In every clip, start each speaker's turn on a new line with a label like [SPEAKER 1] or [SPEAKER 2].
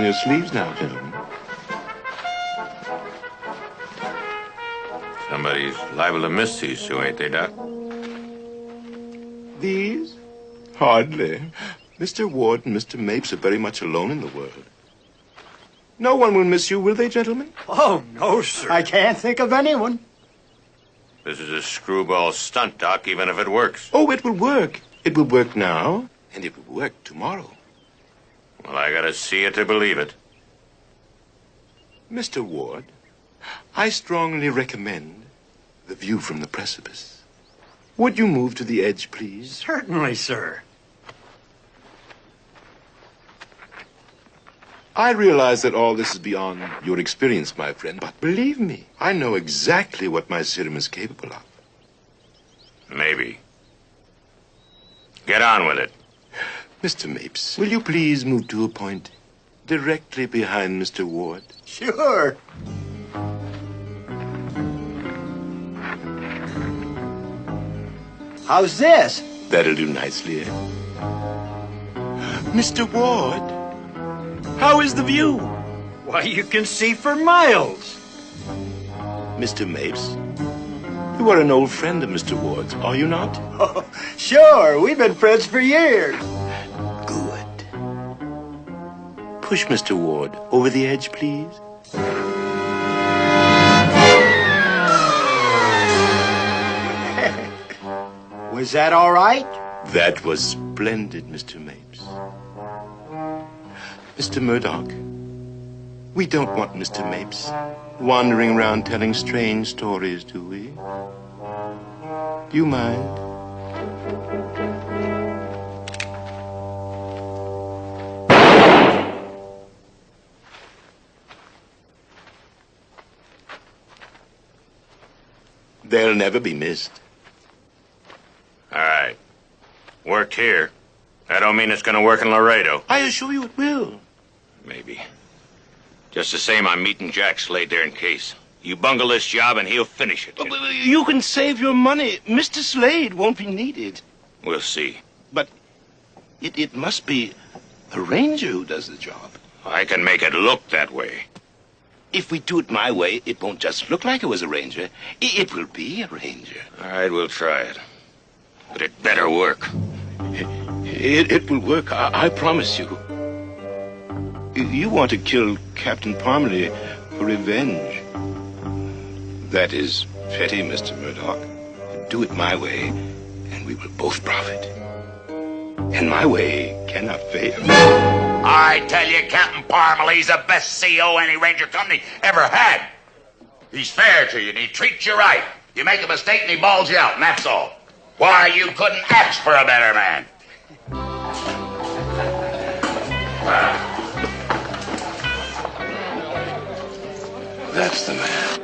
[SPEAKER 1] your sleeves now, gentlemen.
[SPEAKER 2] Somebody's liable to miss these two, ain't they, Doc?
[SPEAKER 1] These? Hardly. Mr. Ward and Mr. Mapes are very much alone in the world. No one will miss you, will they, gentlemen?
[SPEAKER 3] Oh, no, sir. I can't think of anyone.
[SPEAKER 2] This is a screwball stunt, Doc, even if it works.
[SPEAKER 1] Oh, it will work. It will work now, and it will work tomorrow.
[SPEAKER 2] Well, I gotta see it to believe it.
[SPEAKER 1] Mr. Ward, I strongly recommend the view from the precipice. Would you move to the edge, please?
[SPEAKER 3] Certainly, sir.
[SPEAKER 1] I realize that all this is beyond your experience, my friend, but believe me, I know exactly what my serum is capable of.
[SPEAKER 2] Maybe. Get on with it.
[SPEAKER 1] Mr. Mapes, will you please move to a point directly behind Mr. Ward?
[SPEAKER 3] Sure. How's this?
[SPEAKER 1] That'll do nicely, eh? Mr. Ward, how is the view?
[SPEAKER 3] Why, you can see for miles.
[SPEAKER 1] Mr. Mapes, you are an old friend of Mr. Ward's, are you not?
[SPEAKER 3] Oh, sure, we've been friends for years.
[SPEAKER 1] Good. Push Mr. Ward over the edge, please.
[SPEAKER 3] Was that all right?
[SPEAKER 1] That was splendid, Mr. Mapes. Mr. Murdoch, we don't want Mr. Mapes wandering around telling strange stories, do we? Do you mind? They'll never be missed.
[SPEAKER 2] All right. Worked here. That don't mean it's gonna work in Laredo.
[SPEAKER 1] I assure you it will.
[SPEAKER 2] Maybe. Just the same, I'm meeting Jack Slade there in case. You bungle this job and he'll finish it.
[SPEAKER 1] But you can save your money. Mr. Slade won't be needed.
[SPEAKER 2] We'll see.
[SPEAKER 1] But it must be a ranger who does the job.
[SPEAKER 2] I can make it look that way.
[SPEAKER 1] If we do it my way, it won't just look like it was a ranger. It will be a ranger.
[SPEAKER 2] All right, we'll try it. But it better work.
[SPEAKER 1] It will work, I promise you. You want to kill Captain Parmalee for revenge. That is petty, Mr. Murdoch. Do it my way, and we will both profit. And my way cannot fail.
[SPEAKER 4] I tell you, Captain Parmalee's the best CO any ranger company ever had. He's fair to you, and he treats you right. You make a mistake, and he balls you out, and that's all. Why, you couldn't ask for a better man.
[SPEAKER 1] That's the man.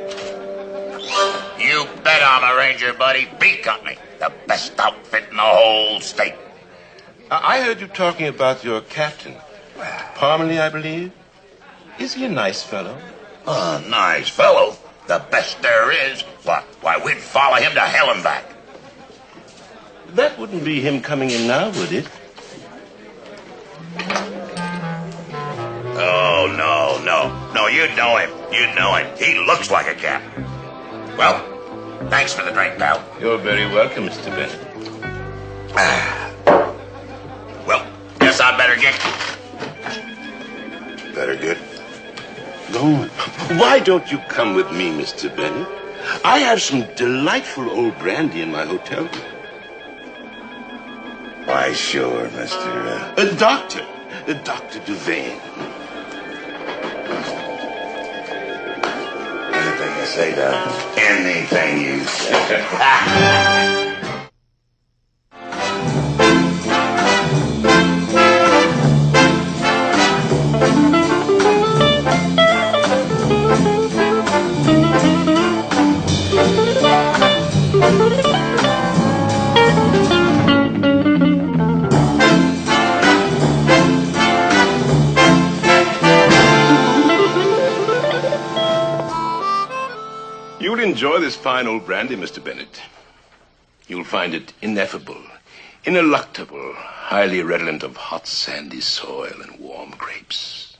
[SPEAKER 4] You bet I'm a ranger, buddy. B Company, the best outfit in the whole state.
[SPEAKER 1] I heard you talking about your captain. Parmalee, I believe. Is he a nice fellow?
[SPEAKER 4] A nice fellow. The best there is. Why, we'd follow him to hell and back.
[SPEAKER 1] That wouldn't be him coming in now, would it?
[SPEAKER 4] Oh, no, you know him. You know him. He looks like a cap. Well, thanks for the drink, pal.
[SPEAKER 1] You're very welcome, Mr. Bennett.
[SPEAKER 4] Well, guess I'd better get...
[SPEAKER 1] Better get going. Why don't you come with me, Mr. Bennett? I have some delightful old brandy in my hotel room.
[SPEAKER 4] Why, sure, Mr.
[SPEAKER 1] Dr. Duvain.
[SPEAKER 4] Anything you say, Doc. Anything you say.
[SPEAKER 1] You'll enjoy this fine old brandy, Mr. Bennett. You'll find it ineffable, ineluctable, highly redolent of hot sandy soil and warm grapes.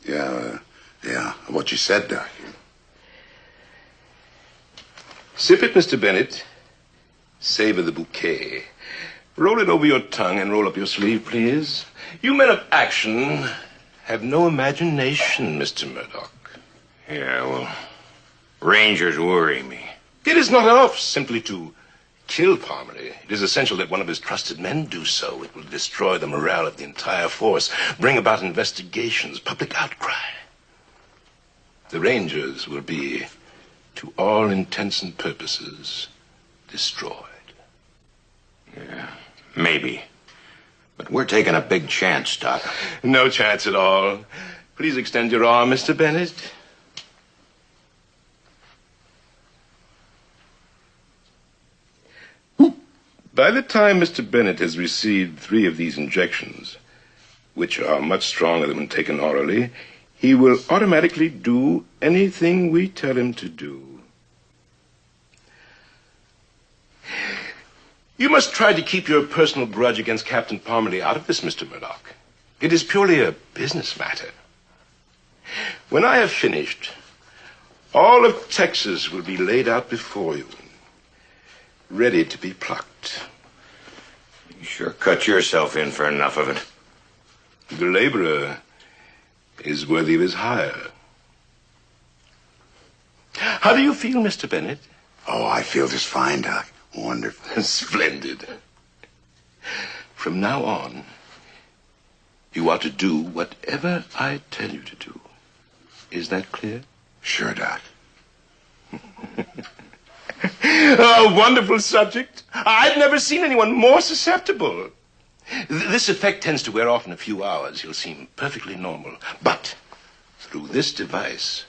[SPEAKER 4] Yeah, what you said, Doc.
[SPEAKER 1] Sip it, Mr. Bennett. Savor the bouquet. Roll it over your tongue and roll up your sleeve, please. You men of action have no imagination, Mr. Murdoch.
[SPEAKER 2] Yeah, well, Rangers worry me.
[SPEAKER 1] It is not enough simply to kill Parmalee. It is essential that one of his trusted men do so. It will destroy the morale of the entire force, bring about investigations, public outcry. The Rangers will be, to all intents and purposes, destroyed.
[SPEAKER 2] Yeah, maybe. But we're taking a big chance, Doc.
[SPEAKER 1] No chance at all. Please extend your arm, Mr. Bennett. By the time Mr. Bennett has received 3 of these injections, which are much stronger than when taken orally, he will automatically do anything we tell him to do. You must try to keep your personal grudge against Captain Parmalee out of this, Mr. Murdoch. It is purely a business matter. When I have finished, all of Texas will be laid out before you, ready to be plucked.
[SPEAKER 2] You sure cut yourself in for enough of it.
[SPEAKER 1] The laborer is worthy of his hire. How do you feel, Mr. Bennett?
[SPEAKER 4] Oh, I feel just fine, Doc. Wonderful.
[SPEAKER 1] Splendid. From now on, you are to do whatever I tell you to do. Is that clear?
[SPEAKER 4] Sure, Doc.
[SPEAKER 1] A wonderful subject. I've never seen anyone more susceptible. This effect tends to wear off in a few hours. He'll seem perfectly normal. But through this device,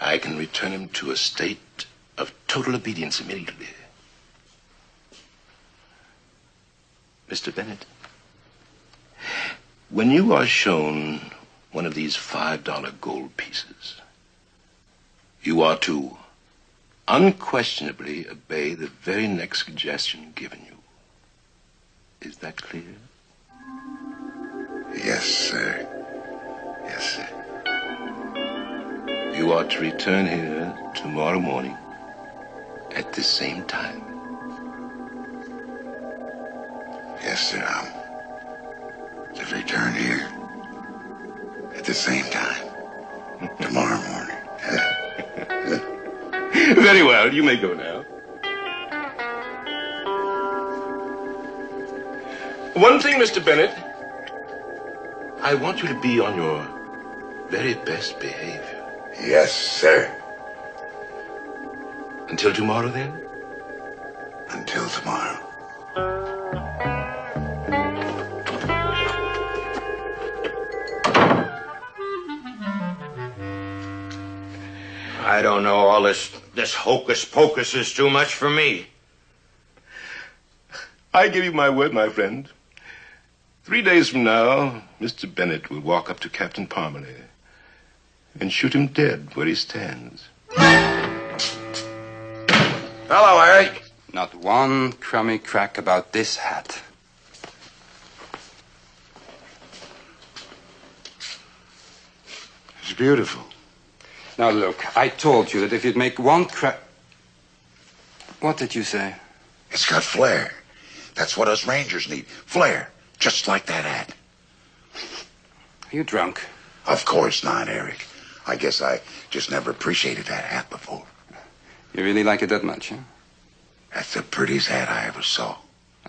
[SPEAKER 1] I can return him to a state of total obedience immediately. Mr. Bennett, when you are shown one of these $5 gold pieces, you are to unquestionably obey the very next suggestion given you. Is that clear?
[SPEAKER 4] Yes, sir. Yes, sir.
[SPEAKER 1] You are to return here tomorrow morning at the same time.
[SPEAKER 4] Yes, sir. I'm to return here at the same time tomorrow morning.
[SPEAKER 1] Very well. You may go now. One thing, Mr. Bennett. I want you to be on your very best behavior.
[SPEAKER 4] Yes, sir.
[SPEAKER 1] Until tomorrow, then?
[SPEAKER 4] Until tomorrow.
[SPEAKER 2] I don't know, all this hocus pocus is too much for me.
[SPEAKER 1] I give you my word, my friend. 3 days from now, Mr. Bennett will walk up to Captain Parmalee and shoot him dead where he stands.
[SPEAKER 4] Hello, Eric.
[SPEAKER 5] Not one crummy crack about this hat.
[SPEAKER 4] It's beautiful.
[SPEAKER 5] Now look, I told you that if you'd make one crack... What did you say?
[SPEAKER 4] It's got flair. That's what us Rangers need. Flair. Just like that hat.
[SPEAKER 5] Are you drunk?
[SPEAKER 4] Of course not, Eric. I guess I just never appreciated that hat before.
[SPEAKER 5] You really like it that much, huh?
[SPEAKER 4] That's the prettiest hat I ever saw.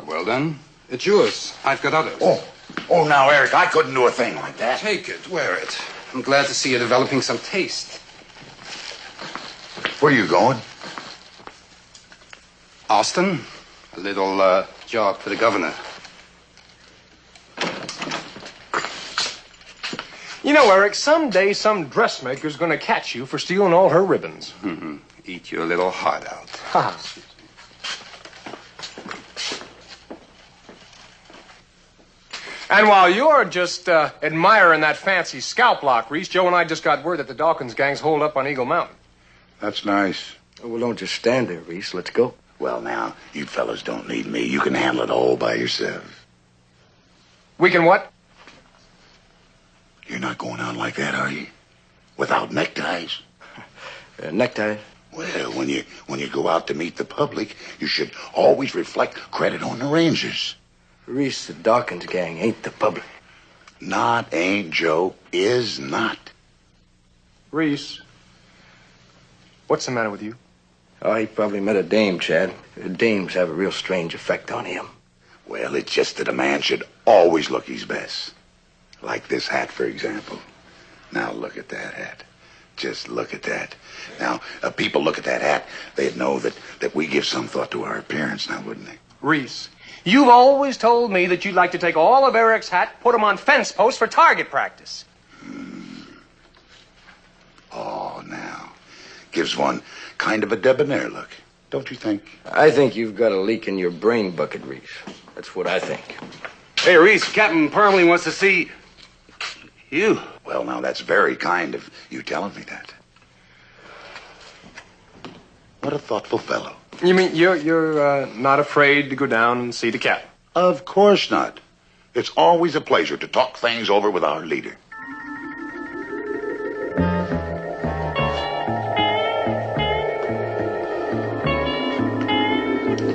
[SPEAKER 5] Well then, it's yours. I've got others.
[SPEAKER 4] Oh, now, Eric, I couldn't do a thing like that.
[SPEAKER 5] Take it, wear it. I'm glad to see you developing some taste.
[SPEAKER 4] Where you going?
[SPEAKER 5] Austin, a little job for the governor.
[SPEAKER 6] You know, Eric, someday some dressmaker's going to catch you for stealing all her ribbons.
[SPEAKER 5] Mm-hmm. Eat your little heart out.
[SPEAKER 6] Ha. And while you're just admiring that fancy scalp lock, Reese, Joe and I just got word that the Dawkins gang's holed up on Eagle Mountain.
[SPEAKER 3] That's nice. Well, don't just stand there, Reese. Let's go.
[SPEAKER 4] Well, now, you fellas don't need me. You can handle it all by yourself.
[SPEAKER 6] We can what?
[SPEAKER 4] You know
[SPEAKER 7] not going out like that, are you? Without neckties?
[SPEAKER 3] Necktie?
[SPEAKER 7] Well, when you go out to meet the public, you should always reflect credit on the Rangers.
[SPEAKER 3] Reese, the Dawkins gang ain't the public.
[SPEAKER 7] Not ain't, Joe. Is not.
[SPEAKER 6] Reese, what's the matter with you?
[SPEAKER 3] Oh, he probably met a dame, Chad. Dames have a real strange effect on him.
[SPEAKER 7] Well, it's just that a man should always look his best. Like this hat, for example. Now look at that hat. Just look at that. Now, people look at that hat, they'd know that we give some thought to our appearance now, wouldn't they?
[SPEAKER 6] Reese, you've always told me that you'd like to take all of Eric's hat, put them on fence posts for target practice.
[SPEAKER 7] Oh, now. Gives one kind of a debonair look, don't you think?
[SPEAKER 3] I think you've got a leak in your brain bucket, Reese. That's what I think.
[SPEAKER 8] Hey, Reese, Captain Parmley wants to see you.
[SPEAKER 7] Well, now, that's very kind of you telling me that. What a thoughtful fellow.
[SPEAKER 6] You mean you're not afraid to go down and see the captain?
[SPEAKER 7] Of course not. It's always a pleasure to talk things over with our leader.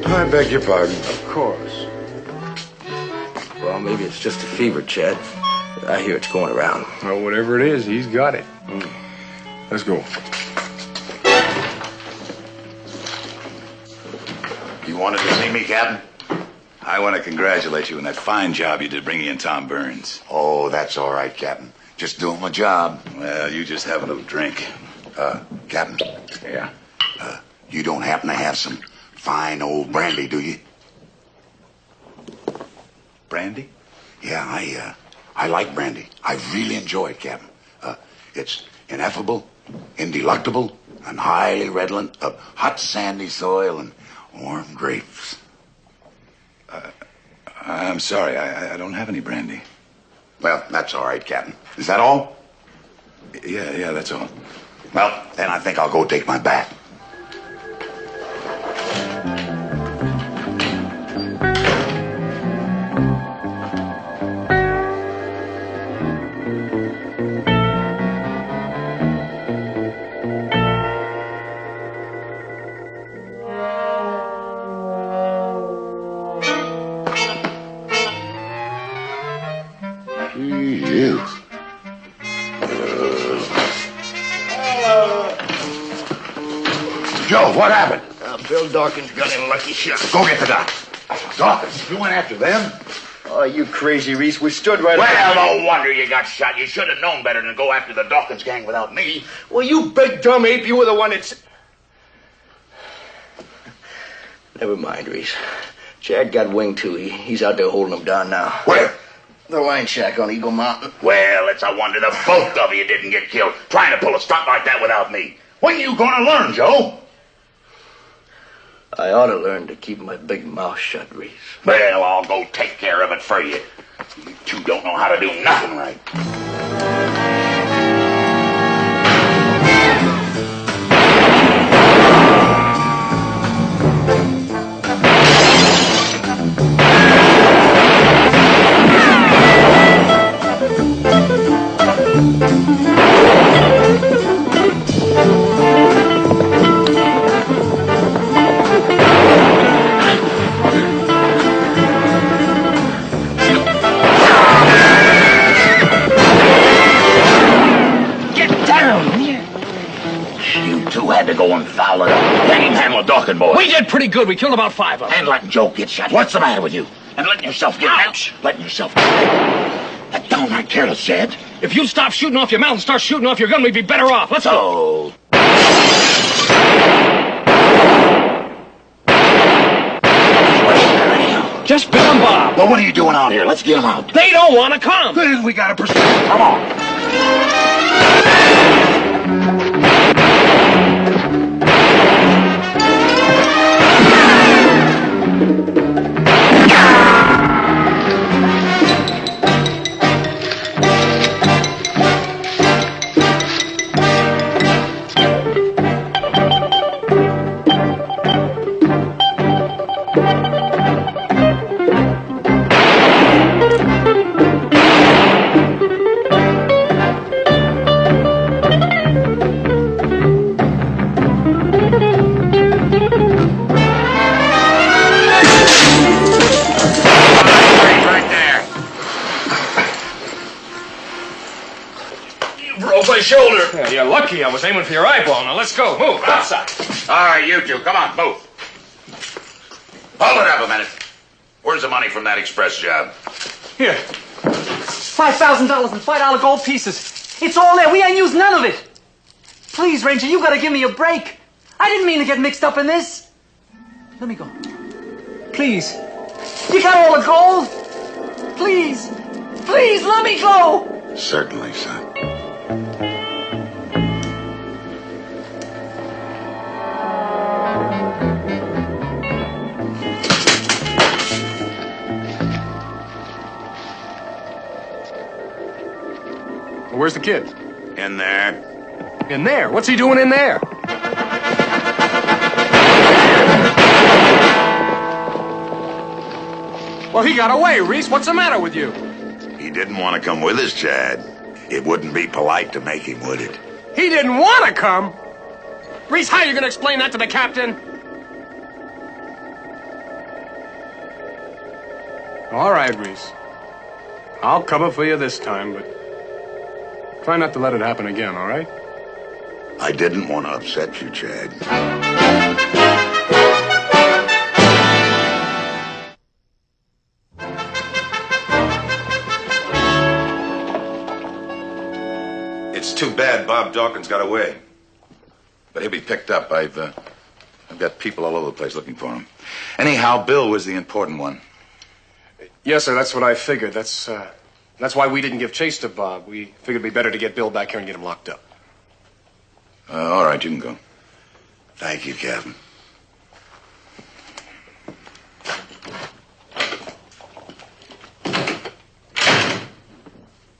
[SPEAKER 3] I beg your pardon. Of course. Well, maybe it's just a fever, Chad. I hear it's going around.
[SPEAKER 6] Well, whatever it is, he's got it. Let's go.
[SPEAKER 7] You wanted to see me, Captain?
[SPEAKER 9] I want to congratulate you on that fine job you did bringing in Tom Burns.
[SPEAKER 7] Oh, that's all right, Captain. Just doing my job.
[SPEAKER 9] Well, you just have a little drink.
[SPEAKER 7] Captain,
[SPEAKER 9] Yeah?
[SPEAKER 7] you don't happen to have some fine old brandy, do you?
[SPEAKER 9] Brandy?
[SPEAKER 7] Yeah, I like brandy. I really enjoy it, Captain. It's ineffable, indeluctible, and highly redolent of hot sandy soil and warm grapes.
[SPEAKER 9] I'm sorry, I don't have any brandy.
[SPEAKER 7] Well, that's all right, Captain. Is that all?
[SPEAKER 9] Yeah, that's all.
[SPEAKER 7] Well, then I think I'll go take my bath. You. Joe, what happened?
[SPEAKER 3] Bill Dawkins got him a lucky shot.
[SPEAKER 7] Go get the doc. Dawkins, you went after them?
[SPEAKER 3] Oh, you crazy, Reese. We stood right
[SPEAKER 4] Well, no wonder you got shot. You should have known better than to go after the Dawkins gang without me.
[SPEAKER 3] Well, you big dumb ape. You were the one that's... Never mind, Reese. Chad got winged, too. He's out there holding him down now.
[SPEAKER 7] Where?
[SPEAKER 3] The line shack on Eagle Mountain.
[SPEAKER 4] Well, it's a wonder the both of you didn't get killed trying to pull a stunt like that without me. When you gonna learn, Joe?
[SPEAKER 3] I ought to learn to keep my big mouth shut, Reese.
[SPEAKER 4] Well, I'll go take care of it for you. You two don't know how to do nothing right. Had to go and foul it up. Can't even handle a Dawkins boy.
[SPEAKER 10] We did pretty good. We killed about 5 of them.
[SPEAKER 4] And letting Joe get shot. What's the matter with you? And letting yourself get
[SPEAKER 10] Ouch!
[SPEAKER 4] Letting yourself get hit. That downright careless, Chad.
[SPEAKER 10] If you stop shooting off your mouth and start shooting off your gun, we'd be better off. Let's go. Just Bill and Bob.
[SPEAKER 4] Well, what are you doing out here? Let's get them out.
[SPEAKER 10] They don't want to come.
[SPEAKER 4] Then we gotta pursue them. Come on.
[SPEAKER 2] You broke my shoulder.
[SPEAKER 6] Yeah, you're lucky I was aiming for your eyeball. Now, let's go. Move, outside.
[SPEAKER 4] All right, you two, come on, move. Hold it up a minute. Where's the money from that express job?
[SPEAKER 11] Here. $5,000 in $5 gold pieces. It's all there. We ain't used none of it. Please, Ranger, you gotta give me a break. I didn't mean to get mixed up in this. Let me go. Please. You got all the gold? Please. Please, let me go.
[SPEAKER 7] Certainly, son.
[SPEAKER 6] Where's the kid?
[SPEAKER 4] In there.
[SPEAKER 6] In there? What's he doing in there? Well, he got away, Reese. What's the matter with you?
[SPEAKER 7] He didn't want to come with us, Chad. It wouldn't be polite to make him, would it?
[SPEAKER 6] He didn't want to come? Reese, how are you going to explain that to the captain? All right, Reese. I'll cover for you this time, but try not to let it happen again, all right?
[SPEAKER 7] I didn't want to upset you, Chad.
[SPEAKER 9] It's too bad Bob Dawkins got away. But he'll be picked up. I've got people all over the place looking for him. Anyhow, Bill was the important one.
[SPEAKER 6] Yes, sir, that's what I figured. That's why we didn't give chase to Bob. We figured it'd be better to get Bill back here and get him locked up.
[SPEAKER 9] All right, you can go.
[SPEAKER 7] Thank you, Captain.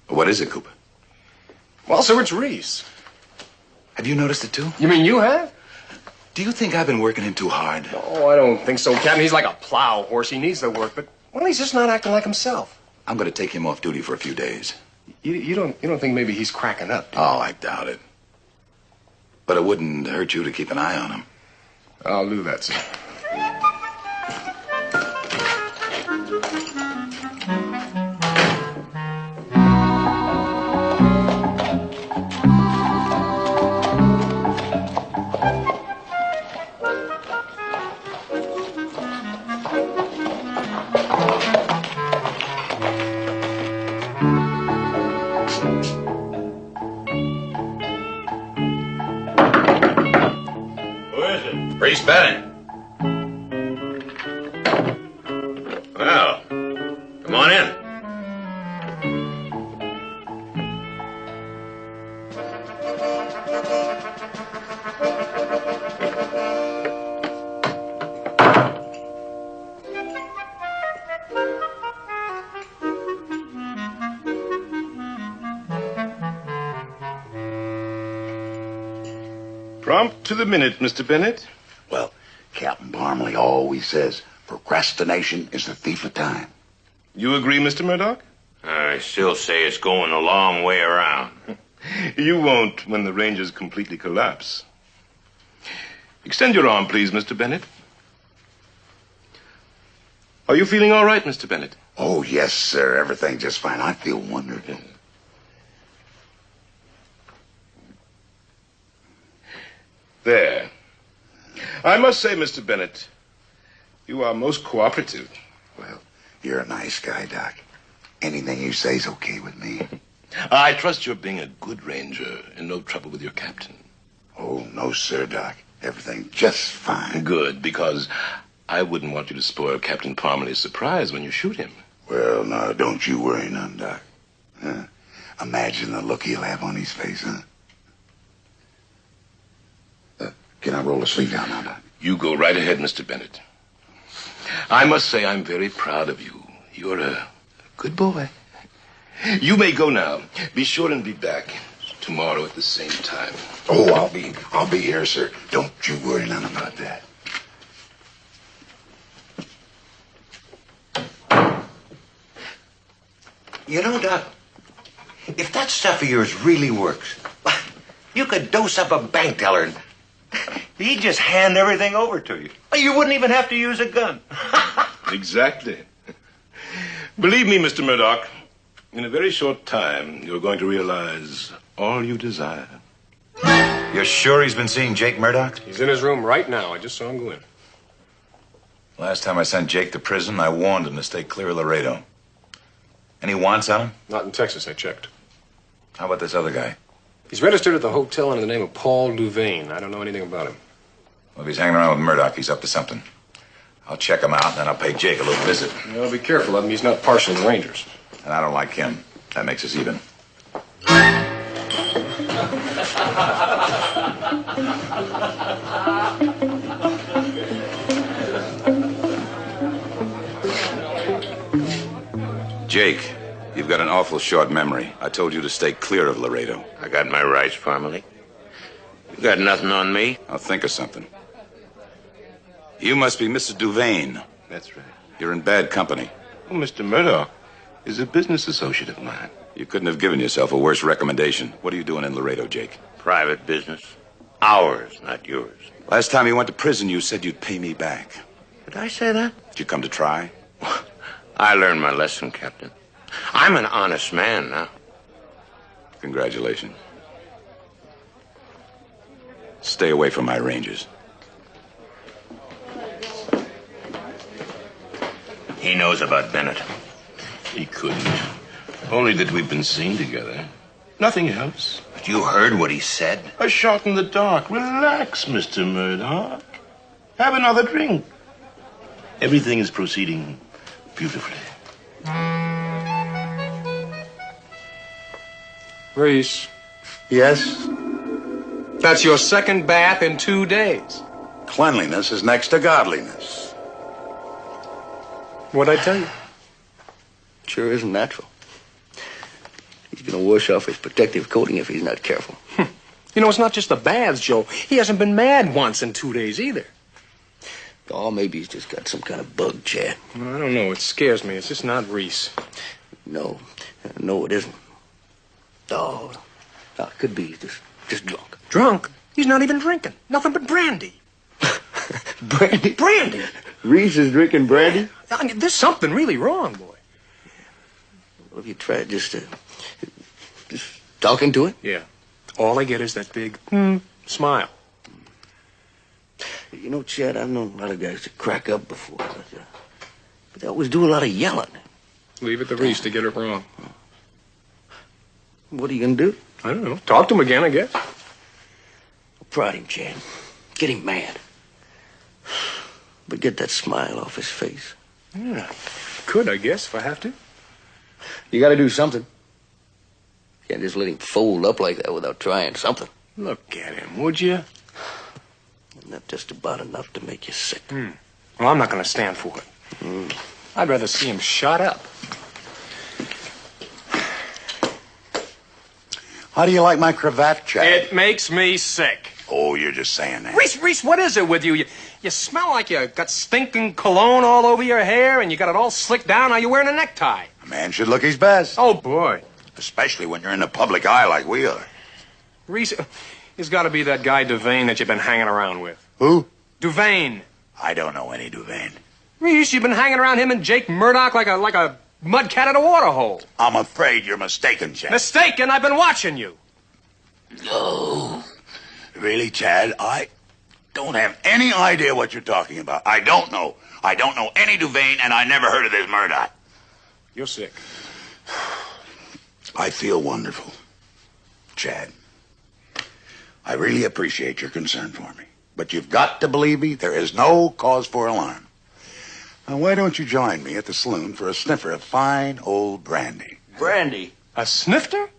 [SPEAKER 9] What is it, Cooper?
[SPEAKER 6] Well, sir, it's Reese.
[SPEAKER 9] Have you noticed it, too?
[SPEAKER 6] You mean you have?
[SPEAKER 9] Do you think I've been working him too hard?
[SPEAKER 6] Oh, I don't think so, Captain. He's like a plow horse. He needs the work, but, well, he's just not acting like himself.
[SPEAKER 9] I'm going to take him off duty for a few days.
[SPEAKER 6] You don't think maybe he's cracking up?
[SPEAKER 9] Oh, I doubt it. But it wouldn't hurt you to keep an eye on him.
[SPEAKER 6] I'll do that, sir.
[SPEAKER 4] Reese Bennett. Well, come on in.
[SPEAKER 1] Prompt to the minute, Mr. Bennett.
[SPEAKER 7] Well, Captain Parmalee always says procrastination is the thief of time.
[SPEAKER 1] You agree, Mr. Murdoch?
[SPEAKER 2] I still say it's going a long way around.
[SPEAKER 1] You won't when the Rangers completely collapse. Extend your arm, please, Mr. Bennett. Are you feeling all right, Mr. Bennett?
[SPEAKER 7] Oh, yes, sir. Everything just fine. I feel wonderful.
[SPEAKER 1] There. I must say, Mr. Bennett, you are most cooperative.
[SPEAKER 7] Well, you're a nice guy, Doc. Anything you say's okay with me.
[SPEAKER 1] I trust you're being a good ranger and no trouble with your captain.
[SPEAKER 7] Oh, no, sir, Doc. Everything just fine.
[SPEAKER 1] Good, because I wouldn't want you to spoil Captain Parmalee's surprise when you shoot him.
[SPEAKER 7] Well, now, don't you worry none, Doc. Huh? Imagine the look he'll have on his face, huh? Can I roll the sleeve down now, Doc?
[SPEAKER 1] You go right ahead, Mr. Bennett. I must say I'm very proud of you. You're a good boy. You may go now. Be sure and be back tomorrow at the same time.
[SPEAKER 7] Oh, I'll be here, sir. Don't you worry none about that.
[SPEAKER 12] You know, Doc, if that stuff of yours really works, you could dose up a bank teller and he'd just hand everything over to you. You wouldn't even have to use a gun.
[SPEAKER 1] Exactly. Believe me, Mr. Murdoch, In a very short time, you're going to realize all you desire.
[SPEAKER 9] You're sure he's been seeing Jake Murdoch?
[SPEAKER 6] He's in his room right now. I just saw him go in.
[SPEAKER 9] Last time I sent Jake to prison, I warned him to stay clear of Laredo. Any wants on him?
[SPEAKER 6] Not in Texas, I checked.
[SPEAKER 9] How about this other guy?
[SPEAKER 6] He's registered at the hotel under the name of Paul Duvain. I don't know anything about him.
[SPEAKER 9] Well, if he's hanging around with Murdoch, he's up to something. I'll check him out, and then I'll pay Jake a little visit.
[SPEAKER 6] Well, be careful of him. He's not partial to the Rangers.
[SPEAKER 9] And I don't like him. That makes us even. Jake, you've got an awful short memory. I told you to stay clear of Laredo.
[SPEAKER 2] I got my rights, Parmalee. You got nothing on me?
[SPEAKER 9] I'll think of something. You must be Mr. Duvain.
[SPEAKER 1] That's right.
[SPEAKER 9] You're in bad company.
[SPEAKER 1] Oh, Mr. Murdoch is a business associate of mine.
[SPEAKER 9] You couldn't have given yourself a worse recommendation. What are you doing in Laredo, Jake?
[SPEAKER 2] Private business. Ours, not yours.
[SPEAKER 9] Last time you went to prison, you said you'd pay me back.
[SPEAKER 2] Did I say that?
[SPEAKER 9] Did you come to try?
[SPEAKER 2] I learned my lesson, Captain. I'm an honest man now.
[SPEAKER 9] Congratulations. Stay away from my Rangers.
[SPEAKER 2] He knows about Bennett.
[SPEAKER 1] He couldn't. Only that we've been seen together. Nothing else.
[SPEAKER 2] But you heard what he said?
[SPEAKER 1] A shot in the dark. Relax, Mr. Murdoch. Have another drink. Everything is proceeding beautifully.
[SPEAKER 6] Reese.
[SPEAKER 3] Yes?
[SPEAKER 6] That's your second bath in 2 days.
[SPEAKER 7] Cleanliness is next to godliness.
[SPEAKER 6] What'd I tell you?
[SPEAKER 3] Sure isn't natural. He's gonna wash off his protective coating if he's not careful.
[SPEAKER 6] You know, it's not just the baths, Joe. He hasn't been mad once in 2 days either.
[SPEAKER 3] Oh, maybe he's just got some kind of bug, Chad.
[SPEAKER 6] Well, I don't know. It scares me. It's just not Reese.
[SPEAKER 3] No, it isn't. Oh, no, it could be just drunk.
[SPEAKER 6] Drunk? He's not even drinking. Nothing but brandy.
[SPEAKER 3] Brandy?
[SPEAKER 6] Brandy?
[SPEAKER 3] Reese is drinking brandy?
[SPEAKER 6] I mean, there's something really wrong, boy.
[SPEAKER 3] Well, have you tried just talking to it?
[SPEAKER 6] Yeah. All I get is that big smile.
[SPEAKER 3] You know, Chad, I've known a lot of guys to crack up before, but they always do a lot of yelling.
[SPEAKER 6] Leave it to Reese to get it wrong.
[SPEAKER 3] What are you gonna do?
[SPEAKER 6] I don't know. Talk to him again, I guess.
[SPEAKER 3] Prod him, Chad. Get him mad. But get that smile off his face.
[SPEAKER 6] Yeah. Could, I guess, if I have to.
[SPEAKER 3] You gotta do something. Can't just let him fold up like that without trying something.
[SPEAKER 6] Look at him, would you?
[SPEAKER 3] Isn't that just about enough to make you sick?
[SPEAKER 6] Well, I'm not going to stand for it. I'd rather see him shot up.
[SPEAKER 7] How do you like my cravat, Chad?
[SPEAKER 6] It makes me sick.
[SPEAKER 7] Oh, you're just saying that.
[SPEAKER 6] Reese, what is it with you? You smell like you got stinking cologne all over your hair and you got it all slicked down. Are you wearing a necktie?
[SPEAKER 7] A man should look his best.
[SPEAKER 6] Oh, boy.
[SPEAKER 7] Especially when you're in the public eye like we are.
[SPEAKER 6] Reese, it's got to be that guy Duvain that you've been hanging around with.
[SPEAKER 7] Who?
[SPEAKER 6] Duvain.
[SPEAKER 7] I don't know any Duvain.
[SPEAKER 6] Reese, you've been hanging around him and Jake Murdoch like a mud cat at a water hole.
[SPEAKER 7] I'm afraid you're mistaken, Chad.
[SPEAKER 6] Mistaken? I've been watching you.
[SPEAKER 7] No. Really, Chad, I don't have any idea what you're talking about. I don't know. I don't know any Duvain, and I never heard of this Murdoch.
[SPEAKER 6] You're sick.
[SPEAKER 7] I feel wonderful. Chad, I really appreciate your concern for me. But you've got to believe me, there is no cause for alarm. Now, why don't you join me at the saloon for a sniffer of fine old brandy?
[SPEAKER 3] Brandy?
[SPEAKER 6] A snifter?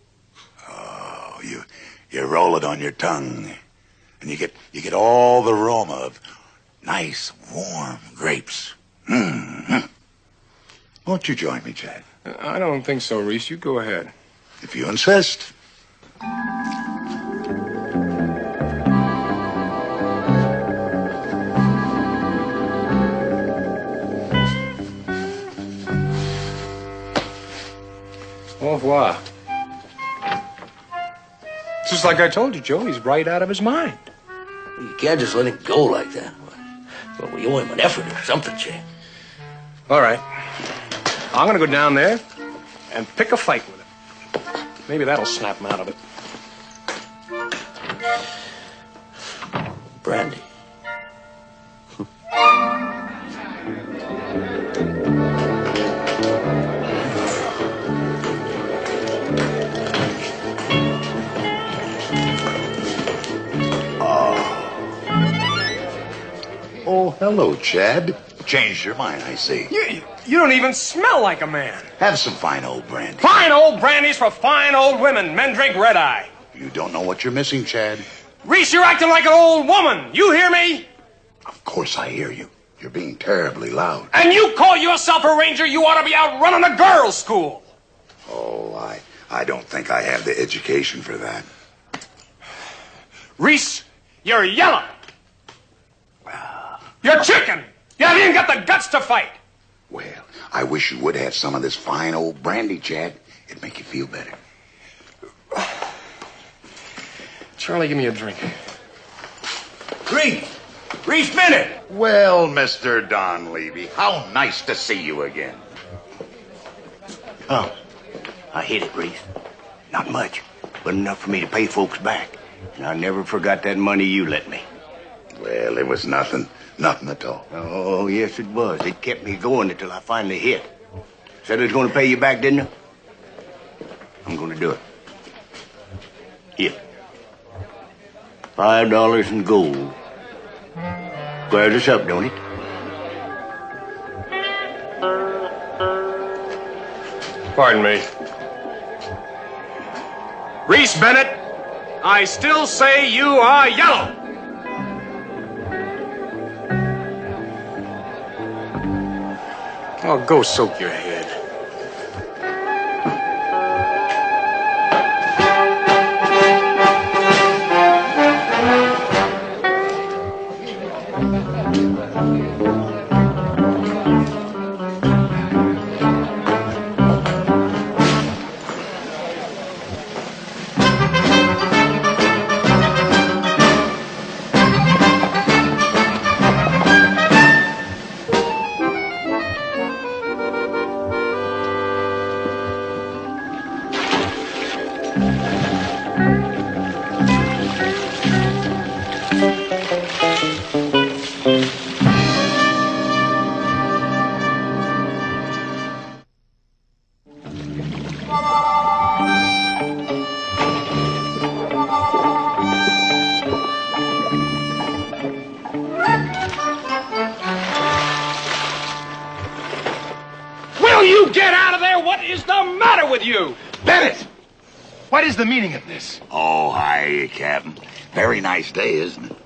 [SPEAKER 7] Oh, you roll it on your tongue, and you get all the aroma of nice, warm grapes. Mm-hmm. Won't you join me, Chad?
[SPEAKER 6] I don't think so, Reese. You go ahead.
[SPEAKER 7] If you insist.
[SPEAKER 6] Au revoir. Just like I told you, Joe, he's right out of his mind.
[SPEAKER 3] You can't just let him go like that. Well, we owe him an effort or something, Chad.
[SPEAKER 6] All right. I'm going to go down there, and pick a fight with him. Maybe that'll snap him out of it.
[SPEAKER 12] Brandy.
[SPEAKER 7] Oh, hello, Chad. Changed your mind, I see.
[SPEAKER 6] You don't even smell like a man.
[SPEAKER 7] Have some fine old brandy.
[SPEAKER 6] Fine old brandy's for fine old women. Men drink red eye.
[SPEAKER 7] You don't know what you're missing, Chad.
[SPEAKER 6] Reese, you're acting like an old woman. You hear me?
[SPEAKER 7] Of course I hear you. You're being terribly loud.
[SPEAKER 6] And you call yourself a ranger, you ought to be out running a girls' school.
[SPEAKER 7] Oh, I don't think I have the education for that.
[SPEAKER 6] Reese, you're yellow. You're chicken. You haven't even got the guts to fight.
[SPEAKER 7] Well, I wish you would have some of this fine old brandy, Chad. It'd make you feel better.
[SPEAKER 6] Charlie, give me a drink.
[SPEAKER 4] Reese Bennett.
[SPEAKER 7] Well, Mr. Don Levy, how nice to see you again.
[SPEAKER 12] Oh, I hit it, Reese. Not much, but enough for me to pay folks back. And I never forgot that money you lent me.
[SPEAKER 7] Well, it was nothing. Nothing at all.
[SPEAKER 12] Oh, yes, it was. It kept me going until I finally hit. Said I was going to pay you back, didn't I? I'm going to do it. Here. $5 in gold. Squares us up, don't it?
[SPEAKER 6] Pardon me. Reese Bennett, I still say you are yellow. Oh, go soak your head. You.
[SPEAKER 7] Bennett! What is the meaning of this? Oh, hi, Captain. Very nice day, isn't it?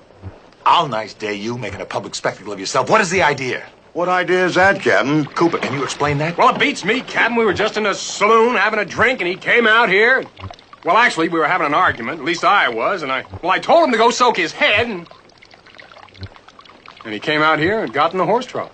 [SPEAKER 13] All nice day, you making a public spectacle of yourself. What is the idea?
[SPEAKER 7] What idea is that, Captain?
[SPEAKER 13] Cooper, can you explain that?
[SPEAKER 6] Well, it beats me, Captain. We were just in a saloon having a drink, and he came out here. Well, actually, we were having an argument. At least I was, and I told him to go soak his head, and he came out here and got in the horse trough.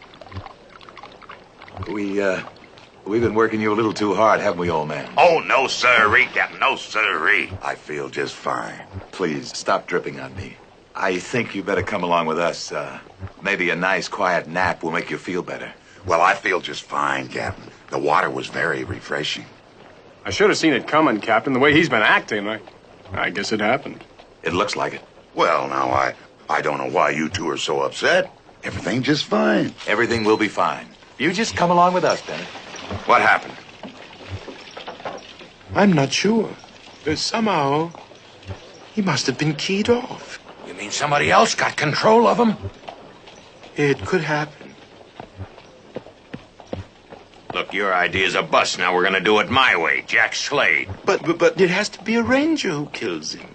[SPEAKER 13] We've been working you a little too hard, haven't we, old man?
[SPEAKER 4] Oh, no, sirree, Captain. No, sirree.
[SPEAKER 7] I feel just fine.
[SPEAKER 13] Please, stop dripping on me. I think you better come along with us. Maybe a nice, quiet nap will make you feel better.
[SPEAKER 7] Well, I feel just fine, Captain. The water was very refreshing.
[SPEAKER 6] I should have seen it coming, Captain. The way he's been acting, I guess it happened.
[SPEAKER 13] It looks like it.
[SPEAKER 7] Well, now, I don't know why you two are so upset. Everything's just fine.
[SPEAKER 13] Everything will be fine. You just come along with us, Bennett.
[SPEAKER 4] What happened?
[SPEAKER 1] I'm not sure. Somehow, he must have been keyed off.
[SPEAKER 4] You mean somebody else got control of him?
[SPEAKER 1] It could happen.
[SPEAKER 2] Look, your idea's a bust. Now we're gonna do it my way, Jack Slade.
[SPEAKER 1] But it has to be a ranger who kills him.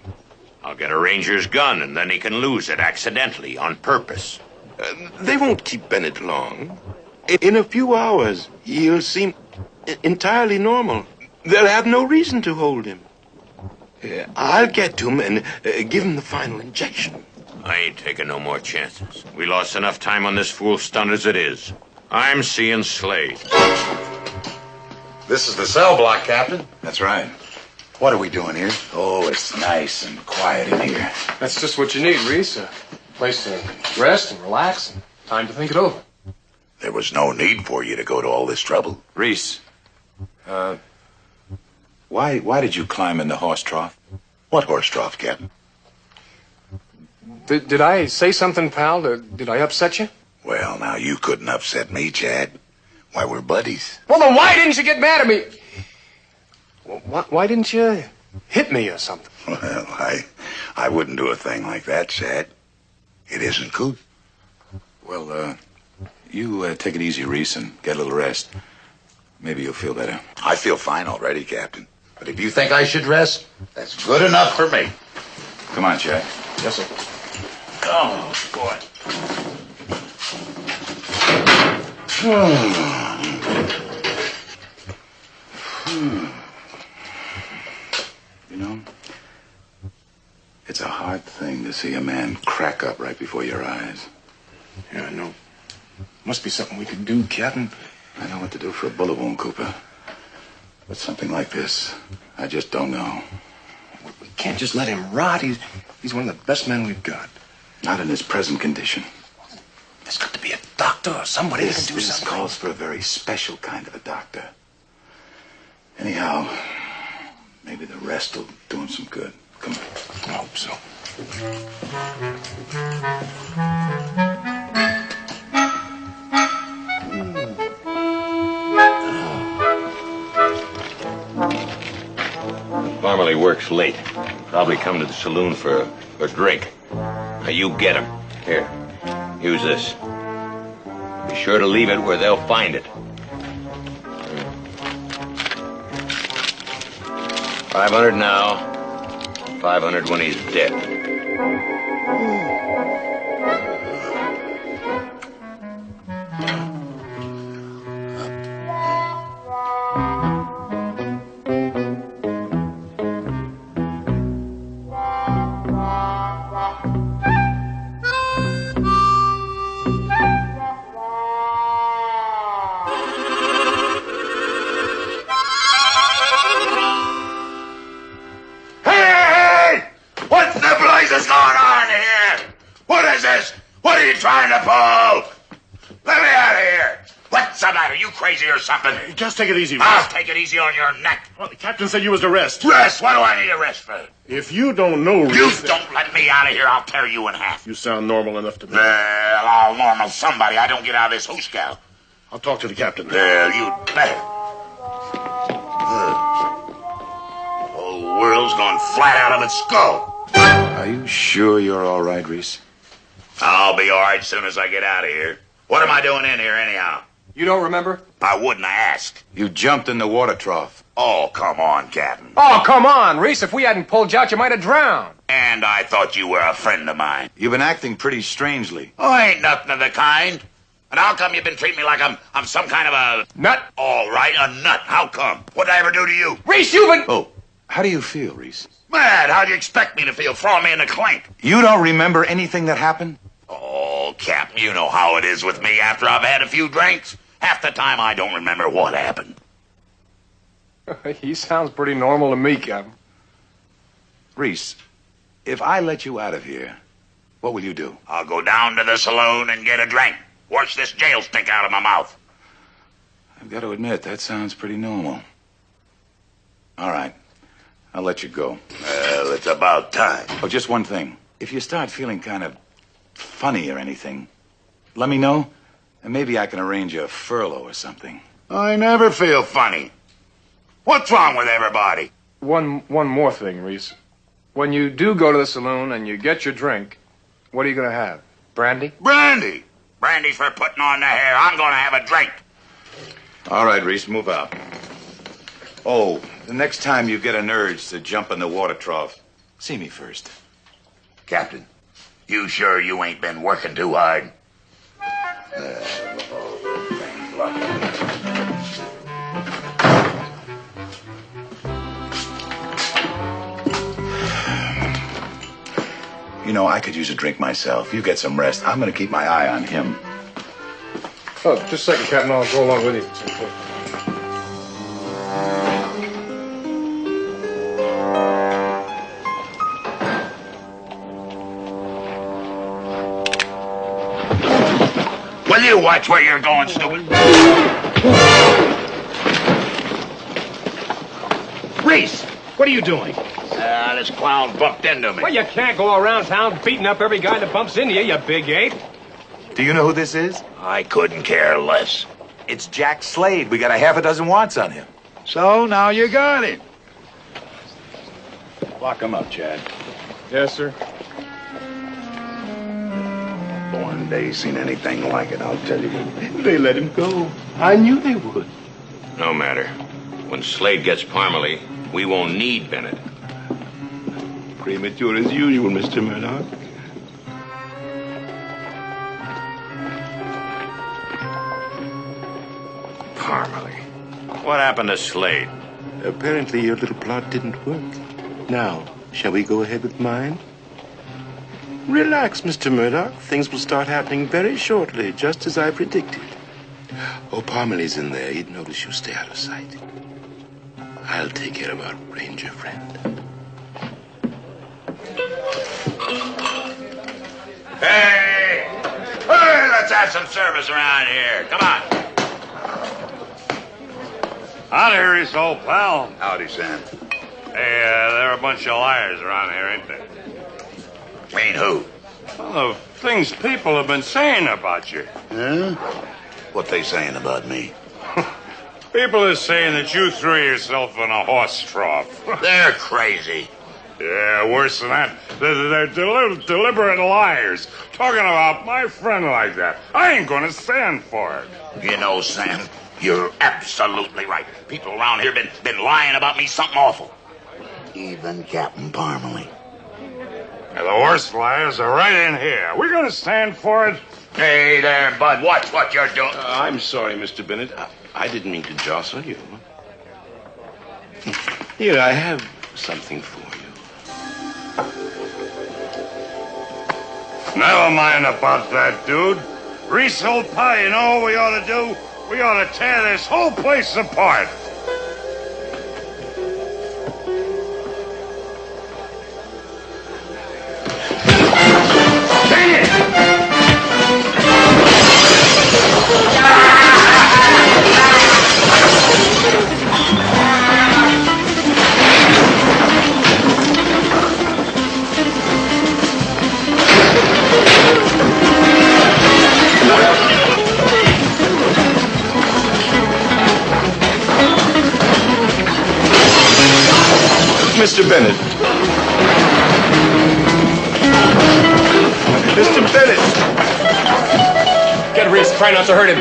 [SPEAKER 2] I'll get a ranger's gun, and then he can lose it accidentally, on purpose.
[SPEAKER 1] They won't keep Bennett long. In a few hours, he'll seem entirely normal. They'll have no reason to hold him. I'll get to him and give him the final injection.
[SPEAKER 2] I ain't taking no more chances. We lost enough time on this fool stunt as it is. I'm seeing Slade.
[SPEAKER 9] This is the cell block, Captain.
[SPEAKER 7] That's right. What are we doing here? Oh, it's nice and quiet in here.
[SPEAKER 6] That's just what you need, Reese. A place to rest and relax and time to think it over.
[SPEAKER 7] There was no need for you to go to all this trouble.
[SPEAKER 5] Reese,
[SPEAKER 9] Why did you climb in the horse trough?
[SPEAKER 7] What horse trough, Captain?
[SPEAKER 6] Did I say something, pal? Did I upset you?
[SPEAKER 7] Well, now, you couldn't upset me, Chad. Why, we're buddies.
[SPEAKER 6] Well, then why didn't you get mad at me? Well, why didn't you hit me or something?
[SPEAKER 7] Well, I wouldn't do a thing like that, Chad. It isn't cool.
[SPEAKER 9] Well, you take it easy, Reese, and get a little rest. Maybe you'll feel better.
[SPEAKER 7] I feel fine already, Captain. But if you think I should rest, that's good enough for me.
[SPEAKER 9] Come on, Chad.
[SPEAKER 6] Yes, sir.
[SPEAKER 4] Oh, boy.
[SPEAKER 9] You know, it's a hard thing to see a man crack up right before your eyes.
[SPEAKER 1] Yeah, I know. Must be something we could do, Captain.
[SPEAKER 9] I know what to do for a bullet wound, Cooper. But something like this, I just don't know.
[SPEAKER 1] We can't just let him rot. He's one of the best men we've got.
[SPEAKER 9] Not in his present condition.
[SPEAKER 1] There's got to be a doctor or somebody that can do
[SPEAKER 9] This
[SPEAKER 1] something.
[SPEAKER 9] calls for a very special kind of a doctor. Anyhow, maybe the rest will do him some good. Come on.
[SPEAKER 1] I hope so.
[SPEAKER 2] Parmalee works late. Probably come to the saloon for a drink. Now you get him. Here, use this. Be sure to leave it where they'll find it. 500 now. 500 when he's dead.
[SPEAKER 4] Trying to pull? Let me out of here. What's the matter? You crazy or something?
[SPEAKER 14] Just take it easy, Reese.
[SPEAKER 4] I'll take it easy on your neck.
[SPEAKER 14] Well, the captain said you was to rest.
[SPEAKER 4] Rest? What do I need a rest for?
[SPEAKER 14] If you don't know,
[SPEAKER 4] You
[SPEAKER 14] Reese...
[SPEAKER 4] don't let me out of here, I'll tear you in half.
[SPEAKER 14] You sound normal enough to me.
[SPEAKER 4] Well, I'll normal somebody. I don't get out of this hooscow.
[SPEAKER 14] I'll talk to the captain.
[SPEAKER 4] Well, you'd better. The whole world's gone flat out of its skull.
[SPEAKER 9] Are you sure you're all right, Reese?
[SPEAKER 4] I'll be all right as soon as I get out of here. What am I doing in here, anyhow?
[SPEAKER 6] You don't remember?
[SPEAKER 4] I wouldn't ask.
[SPEAKER 9] You jumped in the water trough.
[SPEAKER 4] Oh, come on, Captain.
[SPEAKER 6] Oh, come on, Reese. If we hadn't pulled you out, you might have drowned.
[SPEAKER 4] And I thought you were a friend of mine.
[SPEAKER 9] You've been acting pretty strangely.
[SPEAKER 4] Oh, ain't nothing of the kind. And how come you've been treating me like I'm some kind of a...
[SPEAKER 6] Nut?
[SPEAKER 4] All right, a nut. How come? What'd I ever do to you?
[SPEAKER 6] Reese, you've been...
[SPEAKER 9] Oh, how do you feel, Reese?
[SPEAKER 4] Mad. How'd you expect me to feel? Throwing me in the clink.
[SPEAKER 9] You don't remember anything that happened?
[SPEAKER 4] Oh, Captain, you know how it is with me after I've had a few drinks. Half the time I don't remember what happened.
[SPEAKER 6] He sounds pretty normal to me, Captain.
[SPEAKER 9] Reese, if I let you out of here, what will you do?
[SPEAKER 4] I'll go down to the saloon and get a drink. Wash this jail stink out of my mouth.
[SPEAKER 9] I've got to admit, that sounds pretty normal. All right, I'll let you go.
[SPEAKER 4] Well, it's about time.
[SPEAKER 9] Oh, just one thing. If you start feeling kind of funny or anything, let me know, and maybe I can arrange a furlough or something.
[SPEAKER 4] I never feel funny. What's wrong with everybody?
[SPEAKER 6] One more thing, Reese. When you do go to the saloon and you get your drink, what are you going to have? Brandy?
[SPEAKER 4] Brandy. Brandy's for putting on the hair. I'm going to have a drink.
[SPEAKER 9] All right, Reese, move out. Oh, the next time you get an urge to jump in the water trough, see me first.
[SPEAKER 4] Captain, you sure you ain't been working too hard?
[SPEAKER 9] You know, I could use a drink myself. You get some rest. I'm going to keep my eye on him.
[SPEAKER 6] Oh, just a second, Captain. I'll go along with you. It's okay.
[SPEAKER 4] Will you watch where you're going, stupid? Reese!
[SPEAKER 10] What are you doing?
[SPEAKER 4] This clown bumped into me.
[SPEAKER 6] Well, you can't go around town beating up every guy that bumps into you, you big ape.
[SPEAKER 13] Do you know who this is?
[SPEAKER 4] I couldn't care less.
[SPEAKER 13] It's Jack Slade. We got a half a dozen warrants on him.
[SPEAKER 7] So now you got him.
[SPEAKER 14] Lock him up, Chad.
[SPEAKER 6] Yes, sir.
[SPEAKER 7] Born day seen anything like it, I'll tell you.
[SPEAKER 1] They let him go. I knew they would.
[SPEAKER 2] No matter. When Slade gets Parmalee, we won't need Bennett.
[SPEAKER 1] Premature as usual, Mr. Murdoch.
[SPEAKER 2] Parmalee. What happened to Slade?
[SPEAKER 1] Apparently your little plot didn't work. Now, shall we go ahead with mine? Relax, Mr. Murdoch. Things will start happening very shortly, just as I predicted. Oh, Parmalee's in there. He'd notice you stay out of sight. I'll take care of our ranger friend.
[SPEAKER 4] Hey! Hey, let's have some service around here. Come on.
[SPEAKER 15] Howdy, Reese, old pal.
[SPEAKER 7] Howdy, Sam.
[SPEAKER 15] Hey, there are a bunch of liars around here, ain't there?
[SPEAKER 4] Mean who?
[SPEAKER 15] Well, the things people have been saying about you.
[SPEAKER 7] Yeah? What they saying about me?
[SPEAKER 15] People are saying that you threw yourself in a horse trough.
[SPEAKER 4] They're crazy.
[SPEAKER 15] Yeah, worse than that. They're deliberate liars. Talking about my friend like that. I ain't gonna stand for it.
[SPEAKER 4] You know, Sam, you're absolutely right. People around here been lying about me something awful. Even Captain Parmalee.
[SPEAKER 15] And the worst liars are right in here. We're gonna stand for it.
[SPEAKER 4] Hey there, Bud. Watch what you're doing.
[SPEAKER 1] I'm sorry, Mr. Bennett. I didn't mean to jostle you. Here, I have something for you.
[SPEAKER 15] Never mind about that, dude. Reese, old pie, you know what we ought to do? We ought to tear this whole place apart.
[SPEAKER 1] Mr. Bennett. Mr. Bennett.
[SPEAKER 6] Get Reese. Try not to hurt him.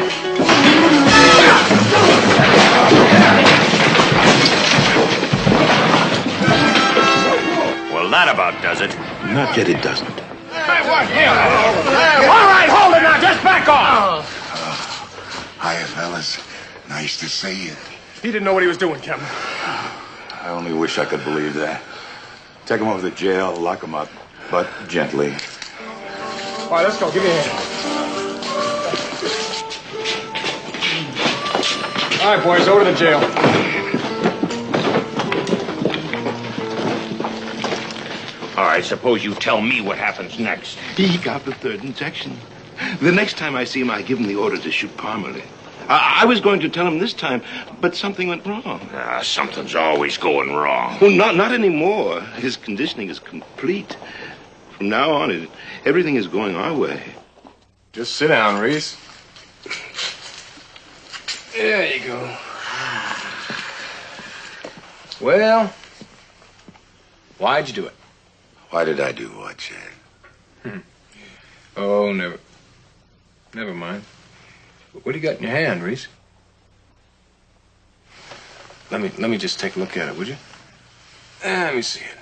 [SPEAKER 2] Well, that about does it.
[SPEAKER 1] Not yet, it doesn't.
[SPEAKER 6] Hey, what? All right, hold it now. Just back off.
[SPEAKER 7] Hiya, fellas. Nice to see you.
[SPEAKER 6] He didn't know what he was doing, Captain.
[SPEAKER 9] I only wish I could believe that. Take him over to jail, lock him up, but gently.
[SPEAKER 6] All right, let's go. Give me a hand. All right, boys, over to the jail.
[SPEAKER 2] All right, suppose you tell me what happens next.
[SPEAKER 1] He got the third injection. The next time I see him, I give him the order to shoot Parmalee. I was going to tell him this time, but something went wrong.
[SPEAKER 4] Something's always going wrong.
[SPEAKER 1] Well, not anymore. His conditioning is complete. From now on, everything is going our way.
[SPEAKER 6] Just sit down, Reese. There you go. Well, why'd you do it?
[SPEAKER 7] Why did I do what, Chad?
[SPEAKER 6] Oh, never mind. What do you got in your hand, Reese? Let me just take a look at it, would you? Let me see it.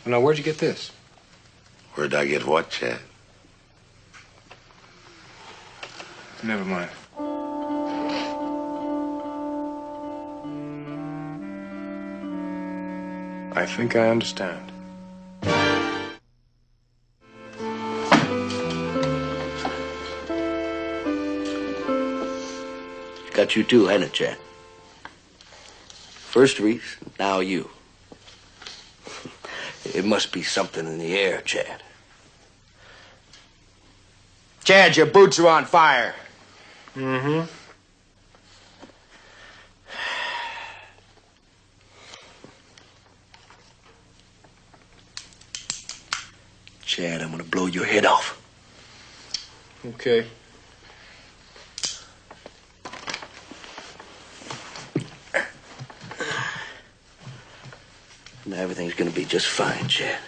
[SPEAKER 6] Well, now, where'd you get this?
[SPEAKER 7] Where'd I get what, Chad?
[SPEAKER 6] Never mind. I think I understand.
[SPEAKER 3] Got you too, hasn't it, Chad? First Reese, now you. It must be something in the air, Chad. Chad, your boots are on fire.
[SPEAKER 6] Mm-hmm.
[SPEAKER 3] Chad, I'm gonna blow your head off.
[SPEAKER 6] Okay.
[SPEAKER 3] Now everything's gonna be just fine, Chad.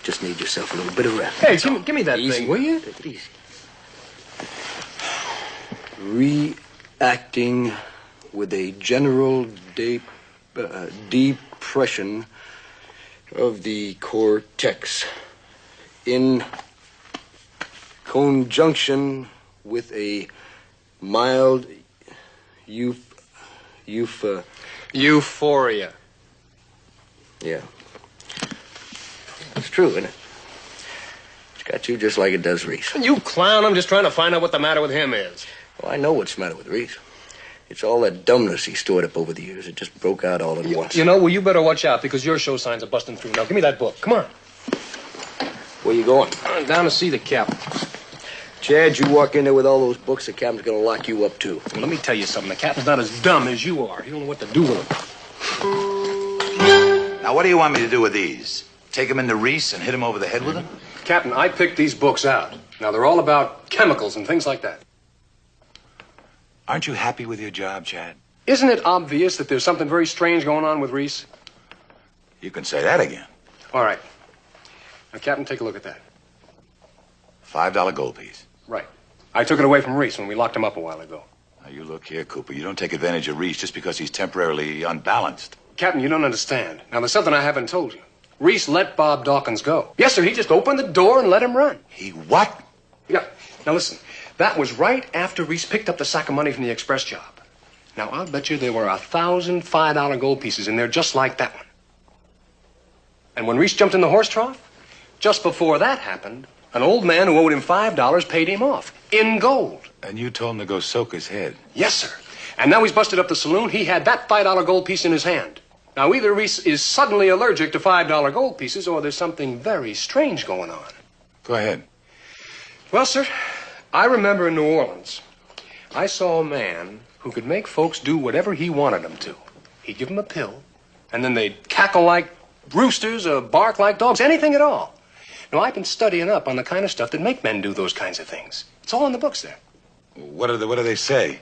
[SPEAKER 3] Just need yourself a little bit of rest.
[SPEAKER 6] Hey, give me that
[SPEAKER 3] easy,
[SPEAKER 6] thing, will you?
[SPEAKER 3] Take it easy. Reacting with a general depression of the cortex in conjunction with a mild
[SPEAKER 6] Euphoria.
[SPEAKER 3] Yeah. It's true, isn't it? It's got you just like it does Reese.
[SPEAKER 6] You clown, I'm just trying to find out what the matter with him is.
[SPEAKER 3] Well, I know what's the matter with Reese. It's all that dumbness he stored up over the years. It just broke out all at once.
[SPEAKER 6] You know, well, you better watch out because your show signs are busting through. Now, give me that book. Come on.
[SPEAKER 3] Where you going?
[SPEAKER 6] I'm down to see the captain.
[SPEAKER 3] Chad, you walk in there with all those books, the captain's gonna lock you up, too.
[SPEAKER 6] Well, let me tell you something. The captain's not as dumb as you are. He don't know what to do with them.
[SPEAKER 13] Now, what do you want me to do with these? Take them into Reese and hit him over the head with them?
[SPEAKER 6] Captain, I picked these books out. Now, they're all about chemicals and things like that.
[SPEAKER 13] Aren't you happy with your job, Chad?
[SPEAKER 6] Isn't it obvious that there's something very strange going on with Reese?
[SPEAKER 13] You can say that again.
[SPEAKER 6] All right. Now, Captain, take a look at that.
[SPEAKER 13] $5 gold piece.
[SPEAKER 6] Right. I took it away from Reese when we locked him up a while ago.
[SPEAKER 13] Now, you look here, Cooper. You don't take advantage of Reese just because he's temporarily unbalanced.
[SPEAKER 6] Captain, you don't understand. Now, there's something I haven't told you. Reese let Bob Dawkins go. Yes, sir, he just opened the door and let him run.
[SPEAKER 13] He what?
[SPEAKER 6] Yeah. Now, listen. That was right after Reese picked up the sack of money from the express job. Now, I'll bet you there were 1,000 $5 gold pieces in there just like that one. And when Reese jumped in the horse trough, just before that happened, an old man who owed him $5 paid him off in gold.
[SPEAKER 13] And you told him to go soak his head.
[SPEAKER 6] Yes, sir. And now he's busted up the saloon. He had that $5 gold piece in his hand. Now, either Reese is suddenly allergic to $5 gold pieces or there's something very strange going on.
[SPEAKER 13] Go ahead.
[SPEAKER 6] Well, sir, I remember in New Orleans, I saw a man who could make folks do whatever he wanted them to. He'd give them a pill, and then they'd cackle like roosters or bark like dogs, anything at all. Now, I've been studying up on the kind of stuff that make men do those kinds of things. It's all in the books there.
[SPEAKER 13] What do they say?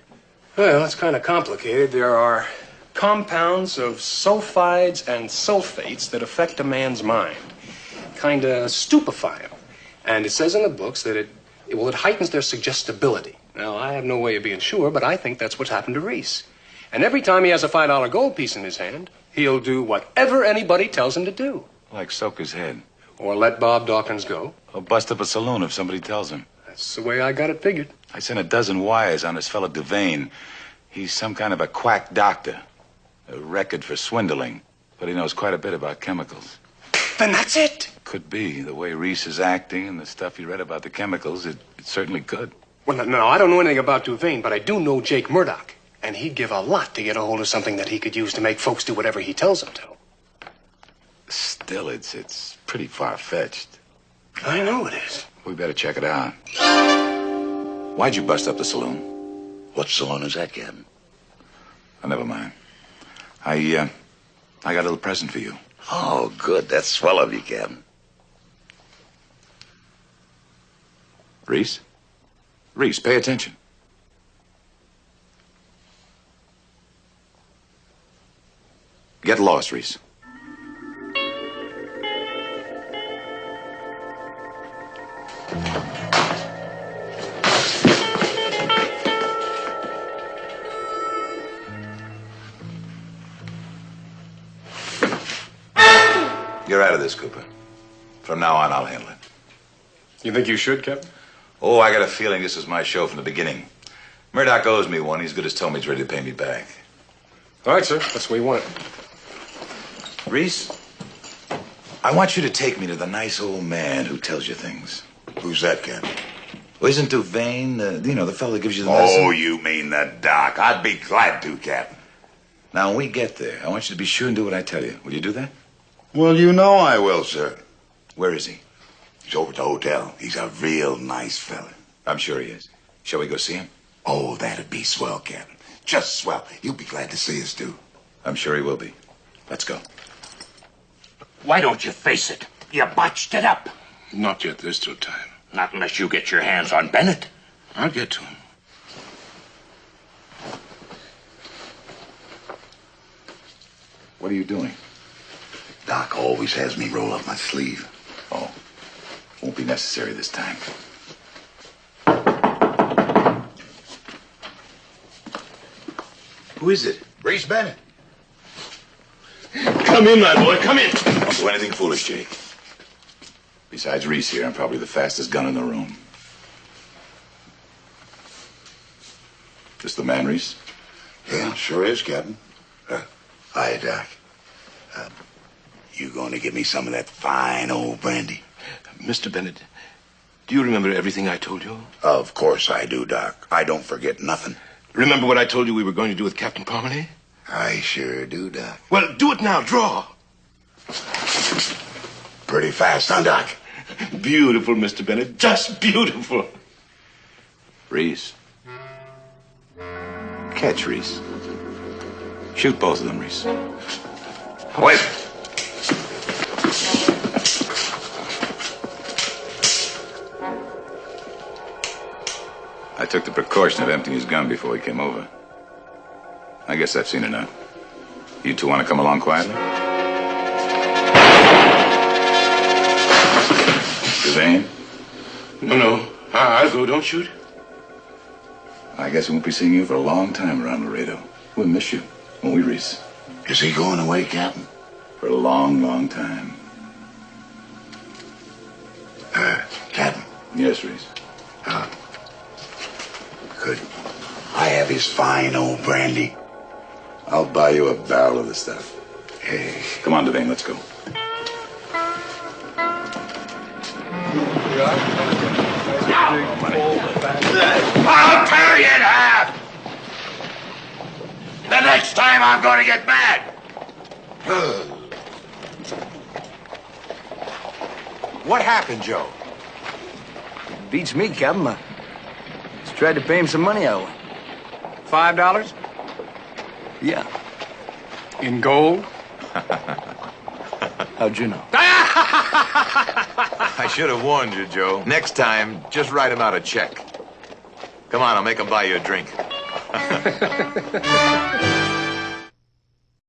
[SPEAKER 6] Well, it's kind of complicated. There are compounds of sulfides and sulfates that affect a man's mind, kind of stupefy him. And it says in the books that it heightens their suggestibility. Now, I have no way of being sure, but I think that's what's happened to Reese. And every time he has a $5 gold piece in his hand, he'll do whatever anybody tells him to do.
[SPEAKER 13] Like soak his head.
[SPEAKER 6] Or let Bob Dawkins go.
[SPEAKER 13] Or bust up a saloon if somebody tells him.
[SPEAKER 6] That's the way I got it figured.
[SPEAKER 13] I sent a dozen wires on this fellow Devane. He's some kind of a quack doctor. A record for swindling. But he knows quite a bit about chemicals.
[SPEAKER 6] Then that's it.
[SPEAKER 13] Could be. The way Reese is acting and the stuff he read about the chemicals, it certainly could.
[SPEAKER 6] Well, no, I don't know anything about Devane, but I do know Jake Murdoch. And he'd give a lot to get a hold of something that he could use to make folks do whatever he tells them to.
[SPEAKER 13] Still, it's pretty far-fetched.
[SPEAKER 6] I know it is.
[SPEAKER 13] We better check it out. Why'd you bust up the saloon?
[SPEAKER 7] What saloon is that, Captain?
[SPEAKER 13] Oh, never mind. I got a little present for you.
[SPEAKER 7] Oh, good. That's swell of you, Captain.
[SPEAKER 13] Reese? Reese, pay attention. Get lost, Reese. You're out of this, Cooper. From now on, I'll handle it.
[SPEAKER 6] You think you should, Captain?
[SPEAKER 13] Oh, I got a feeling this is my show from the beginning. Murdoch owes me one. He's good as told me he's ready to pay me back.
[SPEAKER 6] All right, sir. That's the way you want it.
[SPEAKER 13] Reese, I want you to take me to the nice old man who tells you things.
[SPEAKER 7] Who's that, Captain?
[SPEAKER 13] Well, isn't Devane, the fellow that gives you the medicine?
[SPEAKER 7] Oh, you mean the doc. I'd be glad to, Captain.
[SPEAKER 13] Now, when we get there, I want you to be sure and do what I tell you. Will you do that?
[SPEAKER 7] Well, you know I will, sir.
[SPEAKER 13] Where is he?
[SPEAKER 7] He's over at the hotel. He's a real nice fella.
[SPEAKER 13] I'm sure he is. Shall we go see him?
[SPEAKER 7] Oh, that'd be swell, Captain. Just swell. He'll be glad to see us, too.
[SPEAKER 13] I'm sure he will be. Let's go.
[SPEAKER 4] Why don't you face it? You botched it up.
[SPEAKER 1] Not yet. There's still time.
[SPEAKER 4] Not unless you get your hands on Bennett.
[SPEAKER 1] I'll get to him.
[SPEAKER 9] What are you doing?
[SPEAKER 7] Doc always has me roll up my sleeve.
[SPEAKER 9] Oh, won't be necessary this time.
[SPEAKER 1] Who is it?
[SPEAKER 7] Reese Bennett.
[SPEAKER 1] Come in, my boy. Come in.
[SPEAKER 9] Don't do anything foolish, Jake. Besides Reese here, I'm probably the fastest gun in the room. This the man, Reese?
[SPEAKER 7] Yeah, sure is, Captain. Hi, Doc. You going to give me some of that fine old brandy?
[SPEAKER 1] Mr. Bennett, do you remember everything I told you?
[SPEAKER 7] Of course I do, Doc. I don't forget nothing.
[SPEAKER 1] Remember what I told you we were going to do with Captain Parmalee?
[SPEAKER 7] I sure do, Doc.
[SPEAKER 1] Well, do it now. Draw.
[SPEAKER 7] Pretty fast, huh, Doc?
[SPEAKER 1] Beautiful, Mr. Bennett. Just beautiful.
[SPEAKER 9] Reese. Catch, Reese. Shoot both of them, Reese.
[SPEAKER 4] Wait.
[SPEAKER 9] I took the precaution of emptying his gun before he came over. I guess I've seen enough. You two want to come along quietly? Devane?
[SPEAKER 1] No. I'll go. Don't shoot.
[SPEAKER 9] I guess we won't be seeing you for a long time around Laredo. We'll miss you, won't we, Reese?
[SPEAKER 7] Is he going away, Captain?
[SPEAKER 9] For a long, long time.
[SPEAKER 7] Captain?
[SPEAKER 9] Yes, Reese.
[SPEAKER 7] Could I have his fine old brandy?
[SPEAKER 9] I'll buy you a barrel of the stuff.
[SPEAKER 7] Hey.
[SPEAKER 9] Come on, Devane, let's go.
[SPEAKER 4] I'll tear you in half! The next time I'm going to get mad!
[SPEAKER 3] What happened, Joe?
[SPEAKER 11] Beats me, Captain. I just tried to pay him some money I owe him.
[SPEAKER 3] $5?
[SPEAKER 11] Yeah.
[SPEAKER 3] In gold?
[SPEAKER 11] How'd you know?
[SPEAKER 16] I should have warned you, Joe. Next time, just write him out a check. Come on, I'll make him buy you a drink.